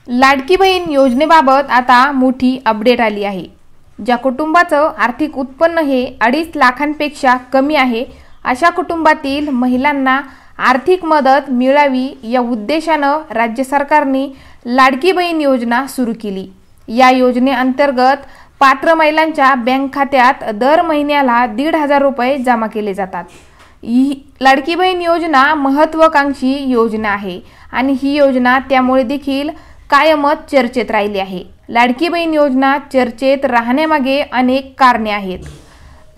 लाडकी बहीण योजनेबाबत आता मोठी अपडेट आली आहे। ज्या कुटुंबाचं आर्थिक उत्पन्न हे 2.5 लाखांपेक्षा कमी आहे अशा कुटुंबातील महिलांना आर्थिक मदत मिळावी या उद्देशानं राज्य सरकारने लाडकी बहीण योजना सुरू केली। या योजनेअंतर्गत पात्र महिलांच्या बँक खात्यात दर महिन्याला 1,500 रुपये जमा केले जातात। ही लाडकी बहीण योजना महत्त्वाकांक्षी योजना आहे आणि ही योजना त्यामुळे देखील कायमच चर्चेत राहिली आहे। लाडकी बहीण योजना चर्चेत राहण्यामागे अनेक कारणे आहेत।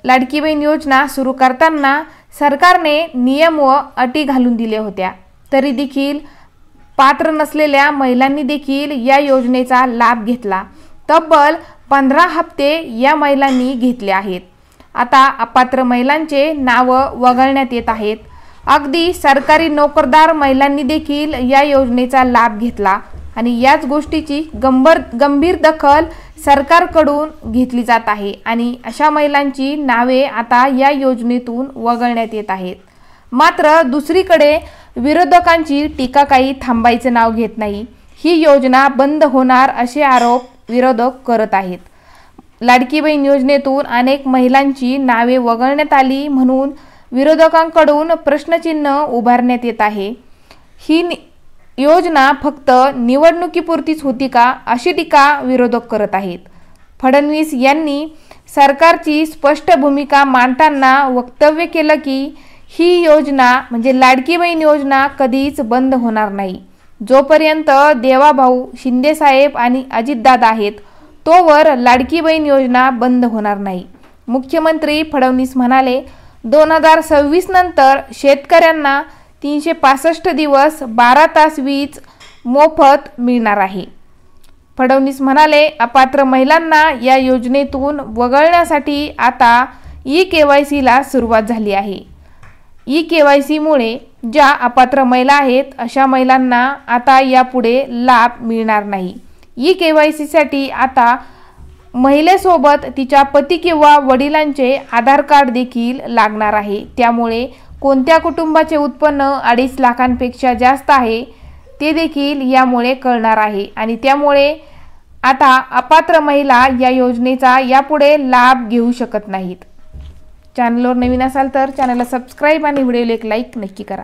लाडकी बहीण योजना सुरू करताना सरकारने नियम व अटी घालून दिल्या होत्या, तरी देखील पात्र नसलेल्या महिलांनी देखील या योजनेचा लाभ घेतला। तब्बल 15 हप्ते या महिलांनी घेतले आहेत। आता अपात्र महिलांचे नाव वगळण्यात येत आहेत। अगदी सरकारी नोकरदार महिलांनी देखील या योजनेचा लाभ घेतला आणि याच गोष्टीची गंभीर दखल सरकारकडून घेतली जात आहे आणि अशा महिलांची नावे आता या योजनेतून वगळण्यात येत आहेत। मात्र दुसरीकडे विरोधकांची टीका काही थांबायचं नाव घेत नाही। ही योजना बंद होणार असे आरोप विरोधक करत आहेत। लाडकी बहीण योजनेतून अनेक महिलांची नावे वगळण्यात आली म्हणून विरोधकांकडून प्रश्नचिन्ह उभारण्यात येत आहे। ही योजना फक्त निवडणुकीपुरतीच होती का अशी टीका विरोधक करत आहेत। फडणवीस यांनी सरकारची स्पष्ट भूमिका मांडताना वक्तव्य केलं की ही योजना म्हणजे लाडकी बहीण योजना कधीच बंद होणार नाही। जोपर्यंत देवाभाऊ शिंदे साहेब आणि अजितदादा आहेत तोवर लाडकी बहीण योजना बंद होणार नाही। मुख्यमंत्री फडणवीस म्हणाले 2026 नंतर शेतकऱ्यांना 365 दिवस 12 तास वीज मोफत मिळणार आहे। फडणवीस म्हणाले अपात्र महिलांना या योजनेतून वगळण्यासाठी आता ई-KYC ला सुरुवात झाली आहे। ई-KYC मुळे ज्या अपात्र महिला आहेत अशा महिलांना आता यापुढे लाभ मिळणार नाही। ई-KYC साठी आता महिलेसोबत तिच्या पती किंवा वडिलांचे आधार कार्ड देखील लागणार आहे। त्यामुळे कोणत्या कुटुंबाचे उत्पन्न 2.5 लाखांपेक्षा जास्त आहे ते देखील यामुळे कळणार आहे आणि त्यामुळे आता अपात्र महिला या योजनेचा यापुढे लाभ घेऊ शकत नाहीत। चॅनलवर नवीन असाल तर चॅनलला सबस्क्राइब आणि व्हिडिओला एक लाईक नक्की करा।